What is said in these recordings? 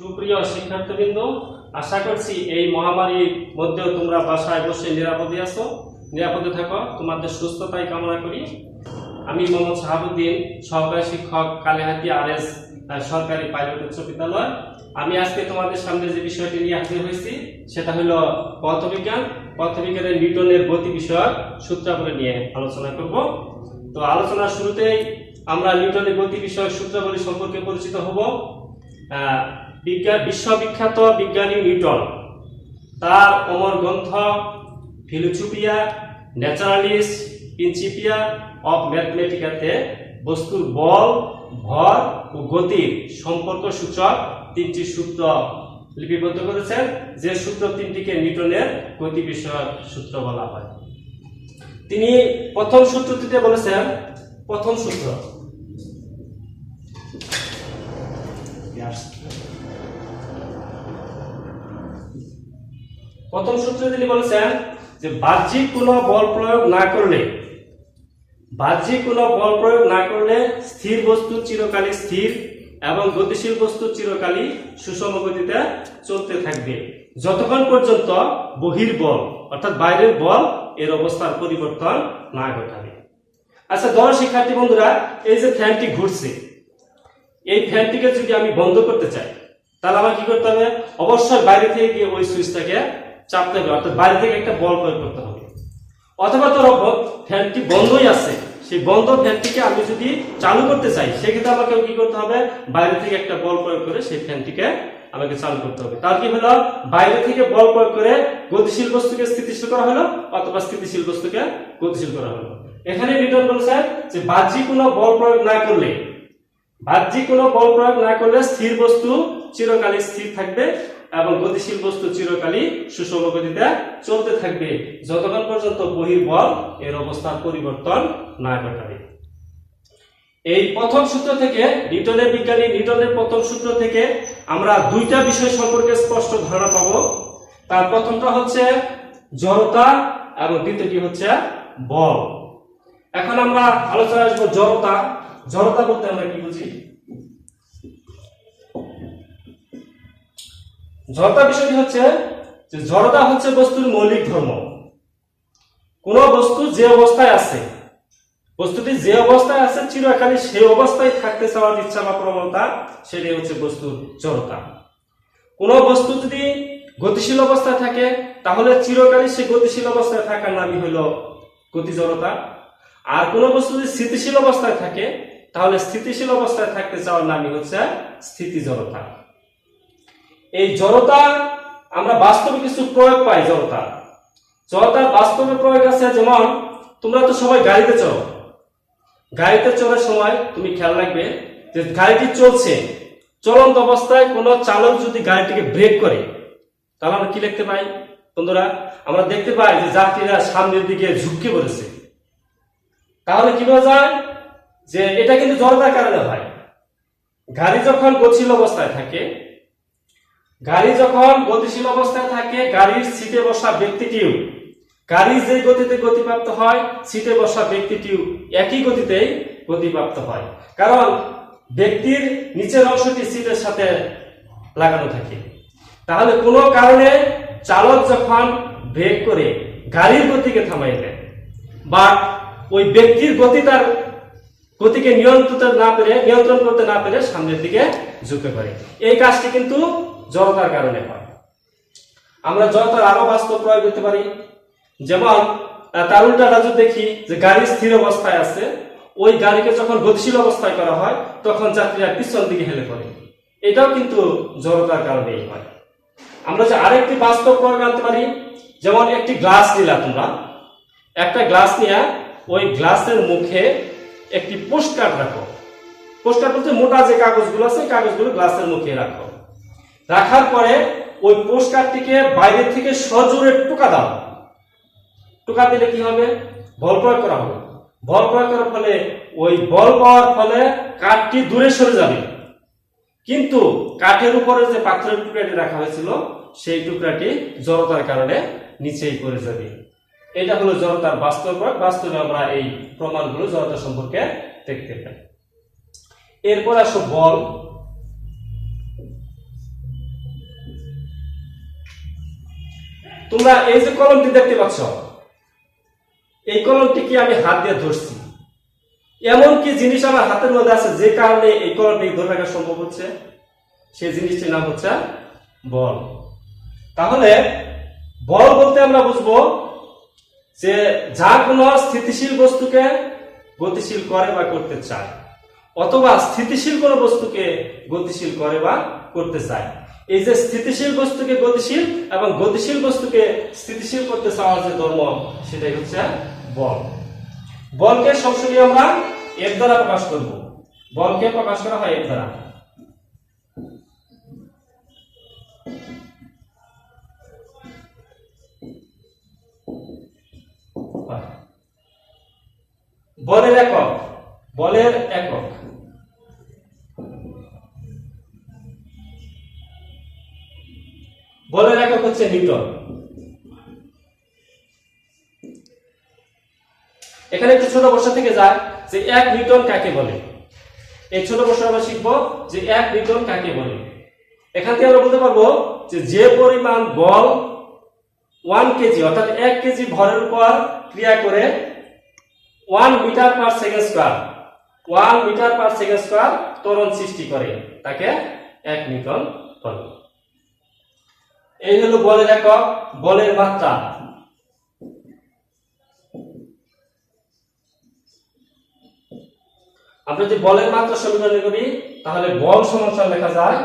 সুপ্রিয় শিক্ষার্থীবৃন্দ, আশা করছি এই মহামারীর মধ্যেও তোমরা বাসায় বসে নিরাপদে আছো, নিরাপদে থাকো। তোমাদের সুস্থতাই কামনা করি। আমি মোহাম্মদ শাহাবুদ্দিন, সহকারী শিক্ষক, কালিহাতী RS সরকারি পাইলট উচ্চ বিদ্যালয়। আমি আজকে তোমাদের সামনে যে বিষয়টি নিয়ে হাজির হয়েছি সেটা হলো পদার্থবিজ্ঞান। পদার্থবিজ্ঞানের নিউটনের গতি বিষয়ক সূত্রাবলী নিয়ে আলোচনা করব। তো আলোচনার শুরুতেই আমরা নিউটনের গতি বিষয়ক সূত্রাবলী সম্পর্কে পরিচিত হব। বিশ্ববিখ্যাত বিজ্ঞানী নিউটন তার অমর গ্রন্থ ফিলোসফিয়া ন্যাচারালিস প্রিন্সিপিয়া অফ ম্যাথমেটিকাতে বস্তুর বল, ভর ও গতির সম্পর্ক সূচক তিনটি সূত্র লিপিবদ্ধ করেছেন, যে সূত্র তিনটিকে নিউটনের গতি বিষয়ক সূত্র বলা হয়। তিনি প্রথম সূত্রটিতে বলেছেন, প্রথম সূত্র তিনি বলেছেন যে বাহ্যিক কোনো বল প্রয়োগ না করলে স্থির বস্তু চিরকালই স্থির এবং গতিশীল বস্তু চিরকালই সুষম গতিতে চলতে থাকবে, যতক্ষণ পর্যন্ত বহির্বল অর্থাৎ বাইরের বল এর অবস্থার পরিবর্তন না ঘটাবে। আচ্ছা, ধরো শিক্ষার্থী বন্ধুরা, এই যে ফ্যানটি ঘুরছে, এই ফ্যানটিকে যদি আমি বন্ধ করতে চাই তাহলে আমার কি করতে হবে? অবশ্যই বাইরে থেকে গিয়ে ওই সুইচটাকে চাপতে হবে, অর্থাৎ বাইরে থেকে একটা বল প্রয়োগ করতে হবে। অথবা ধরো ফ্যানটি বন্ধই আছে, সেই বন্ধ ফ্যানটিকে আমি যদি চালু করতে চাই সেক্ষেত্রে আমাকে কি করতে হবে? বাইরে থেকে একটা বল প্রয়োগ করে সেই ফ্যানটিকে আমাকে চালু করতে হবে। তার কি হলো? বাইরে থেকে বল প্রয়োগ করে গতিশীল বস্তুকে স্থিতিশীল করা হলো অথবা স্থিতিশীল বস্তুকে গতিশীল করা হলো। এখানে নিউটন বলেছেন যে বাহ্যিক কোনো বল প্রয়োগ না করলে স্থির বস্তু চিরকালই স্থির থাকবে এবং গতিশীল বস্তু চিরকালই সুষম গতিতে চলতে থাকবে, যতক্ষণ পর্যন্ত বহির্বল এর অবস্থার পরিবর্তন না ঘটাবে। এই প্রথম সূত্র থেকে নিউটনের প্রথম সূত্র থেকে আমরা দুইটা বিষয় সম্পর্কে স্পষ্ট ধারণা পাবো। তার প্রথমটা হচ্ছে জড়তা এবং দ্বিতীয়টি হচ্ছে বল। এখন আমরা আলোচনায় আসবো জড়তা। জড়তা বলতে আমরা কি বুঝি? জড়তা বিষয়টি হচ্ছে যে জড়তা হচ্ছে বস্তুর মৌলিক ধর্ম। কোন বস্তু যে অবস্থায় আছে, বস্তুটি যে অবস্থায় আছে চিরকালই সেই অবস্থায় থাকতে চাওয়ার ইচ্ছা বা প্রবণতা, সেটাই হচ্ছে বস্তুর জড়তা। কোন বস্তু যদি গতিশীল অবস্থায় থাকে তাহলে চিরকালই সে গতিশীল অবস্থায় থাকার নামই হলো গতি জড়তা। আর কোন বস্তু যদি স্থিতিশীল অবস্থায় থাকে তাহলে স্থিতিশীল অবস্থায় থাকতে চাওয়ার নামই হচ্ছে স্থিতি জড়তা। এই জড়তা আমরা বাস্তবে কিছু প্রয়োগ পাই। জড়তার বাস্তবে প্রয়োগ আছে, যেমন তোমরা তো সবাই গাড়িতে চড়ার সময় তুমি খেয়াল রাখবে যে গাড়িটি চলছে, চলন্ত অবস্থায় কোনো চালক যদি গাড়িটিকে ব্রেক করে তাহলে আমরা কি দেখতে পাই বন্ধুরা? আমরা দেখতে পাই যে যাত্রীরা সামনের দিকে ঝুঁকে পড়েছে। তাহলে কি বোঝা যায়? যে এটা কিন্তু জড়তার কারণে হয়। গাড়ি যখন গতিশীল অবস্থায় থাকে, গাড়ির সিটে বসা ব্যক্তিটিও, গাড়ি যে গতিতে গতিপ্রাপ্ত হয় সিটে বসা ব্যক্তিটিও একই গতিতেই গতিপ্রাপ্ত হয়, কারণ ব্যক্তির নিচের অংশটি সিটের সাথে লাগানো থাকে। তাহলে কোনো কারণে চালক যখন ব্রেক করে গাড়ির গতিকে থামাই দেয় বা ওই ব্যক্তির গতিকে নিয়ন্ত্রণ করতে না পেরে সামনের দিকে ঝুঁকে পড়ে, এই কাজটি কিন্তু জড়তার কারণে হয়। আমরা জড়তার আরো বাস্তব প্রয়োগ করতে পারি। যেমন তার উল্টাটা যদি দেখি যে গাড়ি স্থির অবস্থায় আছে, ওই গাড়িকে যখন গতিশীল অবস্থায় করা হয় তখন যাত্রীরা পিছন দিকে হেলে পড়ে, এটাও কিন্তু জড়তার কারণেই হয়। আমরা যে আরেকটি বাস্তব প্রয়োগ আনতে পারি, যেমন একটি গ্লাস নিলা, তোমরা একটা গ্লাস নিয়ে ওই গ্লাসের মুখে একটি পোস্টকার্ড রাখো। পোস্টকার্ড বলতে মোটা যে কাগজগুলো আছে কাগজগুলো গ্লাসের মুখে রাখো। রাখার পরে ওই পোস্টকার্ডটিকে বাইরে থেকে সজোরে টোকা দাও। টোকা দিলে কি হবে? বল প্রয়োগ করা হবে। বল প্রয়োগ করার ফলে ওই বল পাওয়ার ফলে কাঠটি দূরে সরে যাবে, কিন্তু কাঠের উপরে যে পাথরের টুকরাটি রাখা হয়েছিল সেই টুকরাটি জড়তার কারণে নিচেই পড়ে যাবে। এটা হলো জড়তার বাস্তব প্রয়োগ। বাস্তবে আমরা এই প্রমাণগুলো জড়তা সম্পর্কে দেখতে পাই। এরপর আসো বল। তোমরা এই যে কলমটি দেখতে পাচ্ছ, এই কলমটি কি আমি হাত দিয়ে ধরছি, এমন কি জিনিস আমার হাতের মধ্যে আছে যে কারণে এই কলমটি ধরে রাখা সম্ভব হচ্ছে, সেই জিনিসটির নাম হচ্ছে বল। তাহলে বল বলতে আমরা বুঝবো যে যা কোনো স্থিতিশীল বস্তুকে গতিশীল করে বা করতে চায়, অথবা স্থিতিশীল কোনো বস্তুকে গতিশীল করে বা করতে চায়। এই যে স্থিতিশীল বস্তুকে গতিশীল এবং গতিশীল বস্তুকে স্থিতিশীল করতে চাওয়ার যে ধর্ম, সেটাই হচ্ছে বল। বলকে সবসময় আমরা এর দ্বারা প্রকাশ করব। বলকে প্রকাশ করা হয় এর দ্বারা। বলের একক, বলের একক বলের একক হচ্ছে নিউটন। এখানে একটু ছোট প্রশ্ন থেকে যায় যে 1 নিউটন কাকে বলে। এই ছোট প্রশ্ন আমরা শিখবো যে 1 নিউটন কাকে বলে। এখান থেকে আমরা বলতে পারবো যে পরিমাণ বল 1 কেজি অর্থাৎ 1 কেজি ভরের উপর ক্রিয়া করে 1 metre per second square 1 metre per second square ত্বরণ সৃষ্টি করে, তাকে 1 নিউটন বলে। এই হলো বলের একক, বলের মাত্রা। আমরা যদি বলের মাত্রা সমীকরণ করি তাহলে বল সমান লেখা যায়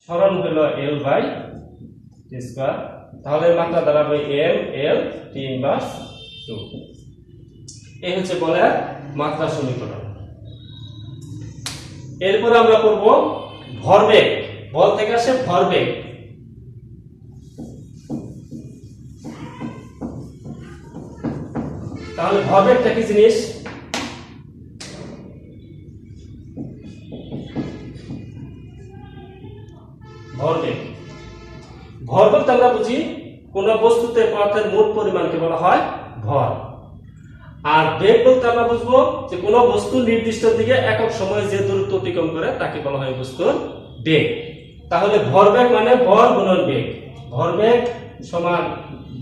সরণ হলো L বাই T স্কয়ার, তাহলে মাত্রা দাঁড়াবে M L T ইনভার্স 2। এই হচ্ছে বলের মাত্রা সমীকরণ। এরপর আমরা করব ভরবেগ। বল থেকে আসে ভরবেগ। তাহলে ভরবেগটা কি জিনিস? ভরবেগ, ভরবেগ আমরা বুঝি কোন বস্তুতে পদার্থের মোট পরিমাণকে বলা হয় ভর। আর বেগ বলতে আমরা বুঝবো যে কোন বস্তু নির্দিষ্ট দিকে একক সময়ে যে দূরত্ব অতিক্রম করে তাকে বলা হয় বস্তুর বেগ। তাহলে ভরবেগ মানে ভর গুণন বেগ। ভরবেগ সমান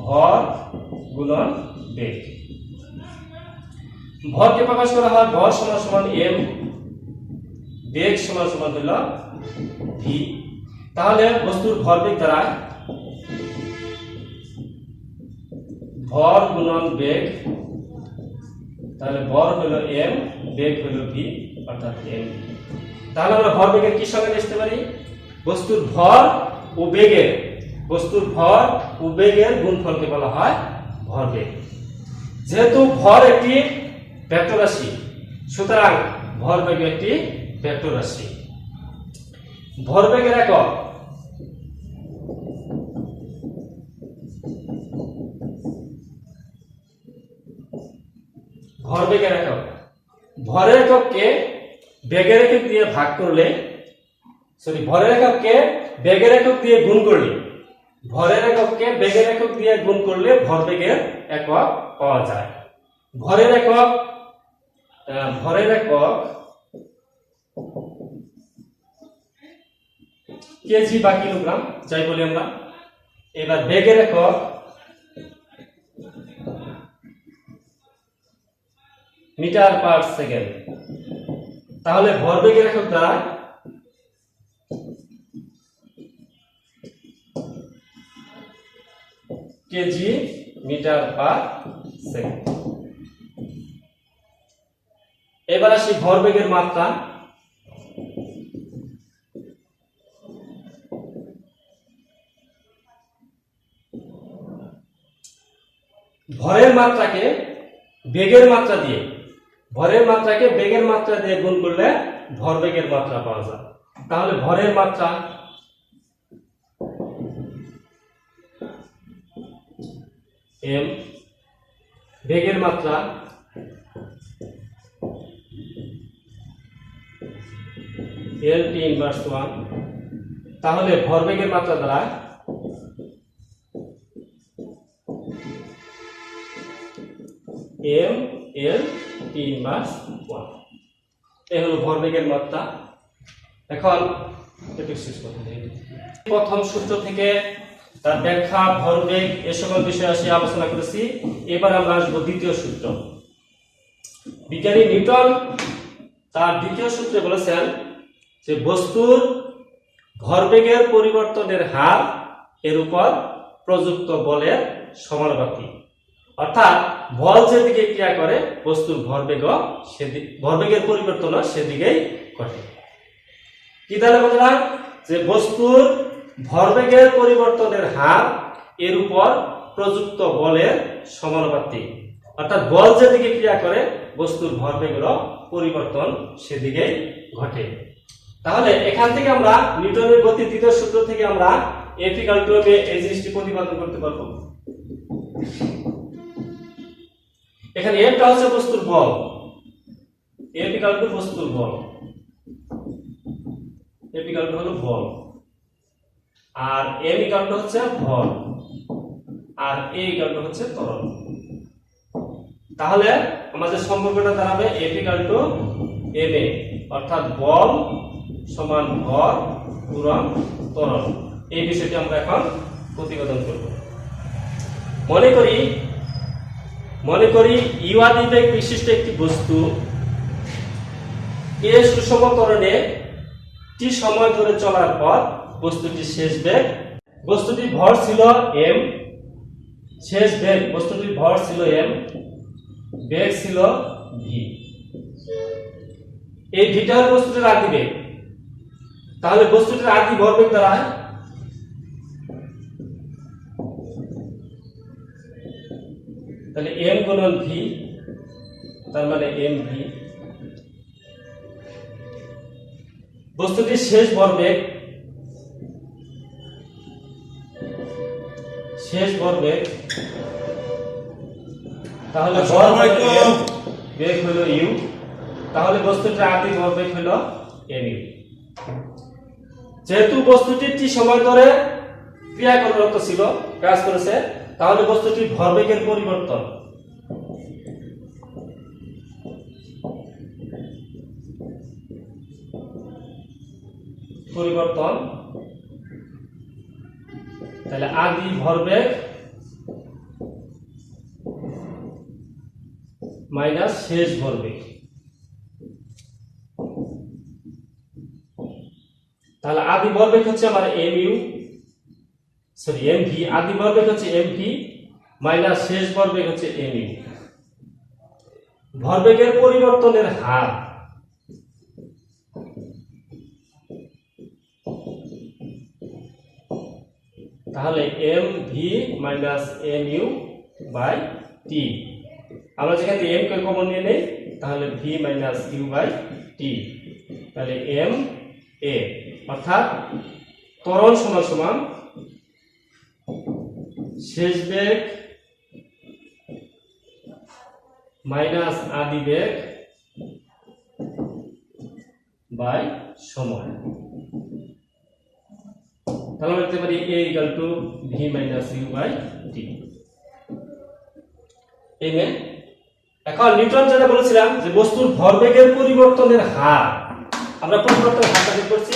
ভর গুণন বেগ। ভরকে প্রকাশ করা হয় ভর সমান সমান m, বেগ সমান সমান হলো v। তাহলে বস্তুর ভরবেগ দ্বারা ভর গুণন বেগ, তাহলে ভর হলো m, বেগ হলো v অর্থাৎ m। তাহলে আমরা ভরবেগের কি সঙ্গে লিখতে পারি? বস্তুর ভর ও বেগের, বস্তুর ভর ও বেগের গুণফলকে বলা হয় ভরবেগ। যেহেতু ভর একটি ভেক্টর রাশি, সুতরাং ভরবেগ একটি ভেক্টর রাশি। ভরবেগের একক ভরবেগের একক, ভরের একককে বেগের একক দিয়ে ভাগ করলে, ভরের একককে বেগের একক দিয়ে গুণ করলে, ভরের একককে বেগের একক দিয়ে গুণ করলে ভরবেগের একক পাওয়া যায়। ভরের একক কেজি বা কিলোগ্রাম যাই বলি আমরা। এবার বেগের একক মিটার পার সেকেন্ড। তাহলে ভরবেগের একক দ্বারা কেজি মিটার পার সেকেন্ড। এবার আসি ভরবেগের মাত্রা। ভরের মাত্রাকে বেগের মাত্রা দিয়ে, ভরের মাত্রাকে বেগের মাত্রা দিয়ে গুণ করলে ভরবেগের মাত্রা পাওয়া যায়। তাহলে ভরের মাত্রা m, বেগের মাত্রা L T ইনভার্স 1। তাহলে ভরবেগের মাত্রা দ্বারা m L T ইনভার্স 1। এই হলো ভরবেগের মাত্রা। এখন প্রথম সূত্র থেকে তার ব্যাখ্যা, ভরবেগ এ সকল বিষয়ে আসে আলোচনা করেছি। এবার আমরা আসবো দ্বিতীয় সূত্র। বিজ্ঞানী নিউটন তার দ্বিতীয় সূত্রে বলেছেন যে বস্তুর ভরবেগের পরিবর্তনের হার এর উপর প্রযুক্ত বলের সমানুপাতিক। অর্থাৎ বল যেদিকে ক্রিয়া করে বস্তুর ভরবেগের পরিবর্তন সেদিকেই ঘটে। কি তাহলে বললাম যে বস্তুর ভরবেগের পরিবর্তনের হার এর উপর প্রযুক্ত বলের সমানুপাতিক। অর্থাৎ বল যেদিকে ক্রিয়া করে বস্তুর ভরবেগের পরিবর্তন সেদিকেই ঘটে। তাহলে এখান থেকে আমরা নিউটনের গতির দ্বিতীয় সূত্র থেকে আমরা F = ma এই জিনিসটি প্রতিপাদন করতে পারবো। এখানে F টা হচ্ছে বস্তুর বল, F = বস্তুর বল, F = হলো বল, আর m = হচ্ছে ভর, আর a = হচ্ছে ত্বরণ। তাহলে আমাদের সম্পর্কটা দাঁড়াবে F = ma, অর্থাৎ বল সমান ভর গুণন ত্বরণ। এই বিষয়টি আমরা এখন প্রতিপাদন করব। মনে করি u আদিবেগ বিশিষ্ট একটি বস্তু এ সুষম ত্বরণে টি সময় ধরে চলার পর বস্তুটির শেষ বেগ, বস্তুটির ভর ছিল m, শেষ বেগ বস্তুটির ভর ছিল m, বেগ ছিল v। এই ভিটা হলো বস্তুটির আদিবেগ। তাহলে বস্তুটির আদি ভরবেগ দাঁড়ায় তাহলে m গুণন v, তার মানে mv। বস্তুটির শেষ ভরবেগ তাহলে বেগ হলো u, তাহলে বস্তুটির আদি ভরবেগ হলো mu। যেহেতু বস্তুটি টি সময় ধরে ক্রিয়া কর্মরত ছিল, কাজ করেছে, তাহলে বস্তুটির ভরবেগের পরিবর্তন তাহলে আদি ভরবেগ মাইনাস শেষ ভরবেগ, তাহলে আদি ভরবেগ হচ্ছে আমার mv, আদি ভরবেগ হচ্ছে mv মাইনাস শেষ ভরবেগ হচ্ছে mu। ভরবেগের পরিবর্তনের হার তাহলে mv minus mu by t। আমরা যেখান থেকে m কে কমন নিয়ে নেই তাহলে v minus u by t, তাহলে m a, অর্থাৎ ত্বরণ সমান সমান শেষ বেগ মাইনাস আদি বেগ বাই সময়। তাহলে আমরা লিখতে পারি a = v minus u by t। এখন নিউটন যেটা বলেছিলাম যে বস্তুর ভরবেগের পরিবর্তনের হার, আমরা পরিবর্তনের হারটা বের করছি,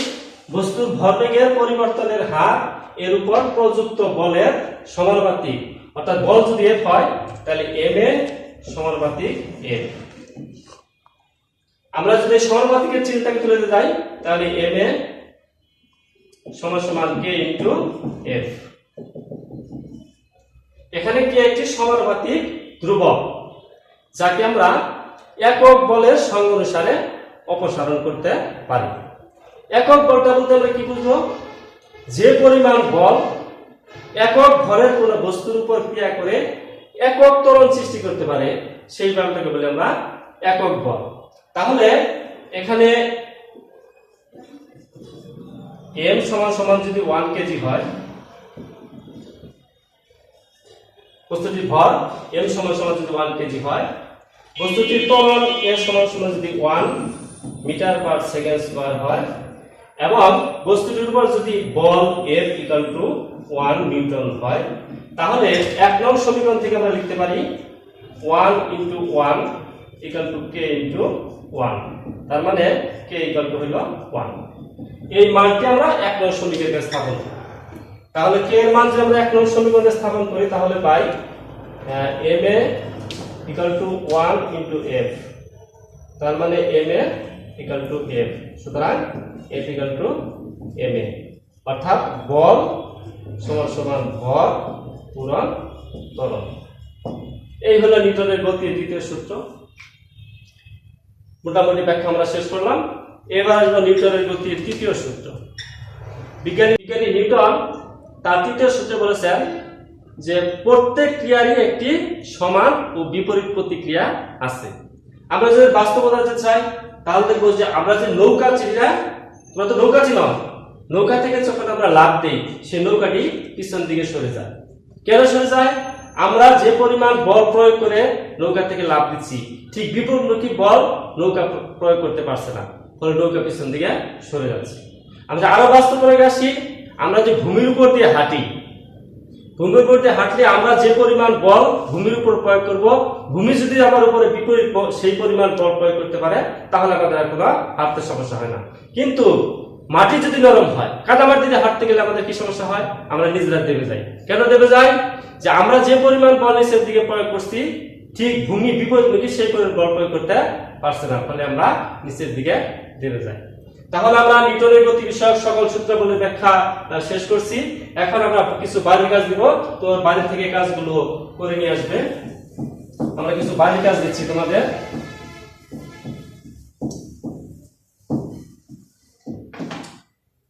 বস্তুর ভরবেগের পরিবর্তনের হার এর উপর প্রযুক্ত বলের সমানুপাতিক। অর্থাৎ বল যদি F হয় তাহলে ma সমানুপাতিক F। আমরা যদি সমানুপাতিকের চিহ্নটাকে তুলে দিতে যাই তাহলে ma সমান সমান k * F। এখানে k একটি সমানুপাতিক ধ্রুবক, যাকে আমরা একক বলের সঙ্গ অনুসারে অপসারণ করতে পারি। একক বলটা বলতে আমরা কি বুঝবো? যে পরিমাণ বল একক ভরের কোনো বস্তুর উপর ক্রিয়া করে একক ত্বরণ সৃষ্টি করতে পারে সেই বলটাকে বলি আমরা একক বল। তাহলে এখানে m সমান সমান যদি 1 কেজি হয়, বস্তুটির ভর m সমান সমান যদি 1 কেজি হয়, বস্তুটির ত্বরণ a সমান সমান যদি 1 মিটার পার সেকেন্ড স্কয়ার হয়, এবং বস্তুটির উপর যদি বল F = 1 নিউটন হয়, তাহলে 1 নং সমীকরণ থেকে আমরা লিখতে পারি 1 × 1 = k × 1, তার মানে k = হলো 1। এই মানটি আমরা 1 নং সমীকরণে স্থাপন করব। তাহলে কে এর মান যদি আমরা 1 নং সমীকরণে স্থাপন করি তাহলে পাই ma equal to 1 into f, তার মানে ma equal to f, সুতরাং f equal to ma, অর্থাৎ বল সমান সমান ভর পূরণ ত্বরণ। এই হলো নিউটনের গতির দ্বিতীয় সূত্র। মোটামুটি ব্যাখ্যা আমরা শেষ করলাম। এবার আসবো নিউটনের গতির তৃতীয় সূত্র। বিজ্ঞানী নিউটন তার তৃতীয় সূত্রে বলেছেন যে প্রত্যেক ক্রিয়ারই একটি সমান ও বিপরীত প্রতিক্রিয়া আছে। আমরা যদি বাস্তবতা জানতে চাই তাহলে দেখবো যে আমরা যে নৌকা চিনি না, তোমরা তো নৌকা চিনো, নৌকা থেকে যখন আমরা লাফ দেই সেই নৌকাটি পিছন দিকে সরে যায়। কেন সরে যায়? আমরা যে পরিমাণ বল প্রয়োগ করে নৌকা থেকে লাফ দিচ্ছি ঠিক বিপরীতমুখী বল নৌকা প্রয়োগ করতে পারছে না, ফলে নৌকা পিছন দিকে সরে যাচ্ছে। আমরা আরো বাস্তব প্রয়োগে আসি, আমরা যে ভূমির উপর দিয়ে হাঁটি, ভূমির উপর দিয়ে হাঁটলে আমরা যে পরিমাণ বল ভূমির উপর প্রয়োগ করব, ভূমি যদি আমার উপরে বিপরীত সেই পরিমাণ বল প্রয়োগ করতে পারে তাহলে আমাদের আর কোনো হাঁটতে সমস্যা হয় না। কিন্তু মাটি যদি নরম হয়, কাদা মাটিতে হাঁটতে গেলে আমাদের কি সমস্যা হয়? আমরা নিজেরা দেবে যাই। কেন দেবে যাই? যে আমরা যে পরিমাণ বল নিচের দিকে প্রয়োগ করছি ঠিক ভূমি বিপরীতমুখী সেই পরিমাণ বল প্রয়োগ করতে পারছে না, ফলে আমরা নিচের দিকে দেবে যাই। তাহলে আমরা নিউটনের গতি বিষয়ক সকল সূত্রগুলোর ব্যাখ্যা শেষ করছি। এখন আমরা কিছু বাড়ির কাজ দিব, তো বাড়ি থেকে কাজগুলো করে নিয়ে আসবে। আমরা কিছু বাড়ির কাজ দিচ্ছি তোমাদের।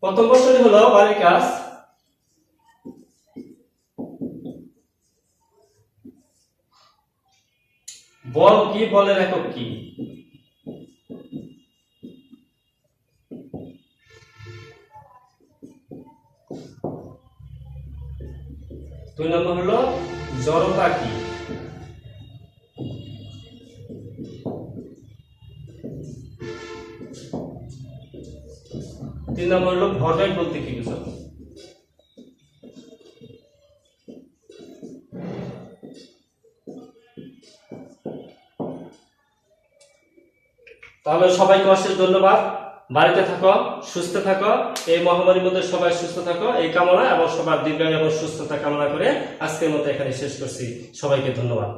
প্রথম প্রশ্নটি হলো বাড়ির কাজ। বল কি, বলের একক কি? দুই নম্বর হলো জড়তা কি? তিন নম্বর হলো ভরবেগ বলতে কি বুঝো? তাহলে সবাইকে অশেষ ধন্যবাদ। বাড়িতে থাকো, সুস্থ থাকো, এই মহামারীর মধ্যে সবাই সুস্থ থাকো এই কামনা এবং সবার দীর্ঘায়ু এবং সুস্থতা কামনা করে আজকের মতো এখানে শেষ করছি। সবাইকে ধন্যবাদ।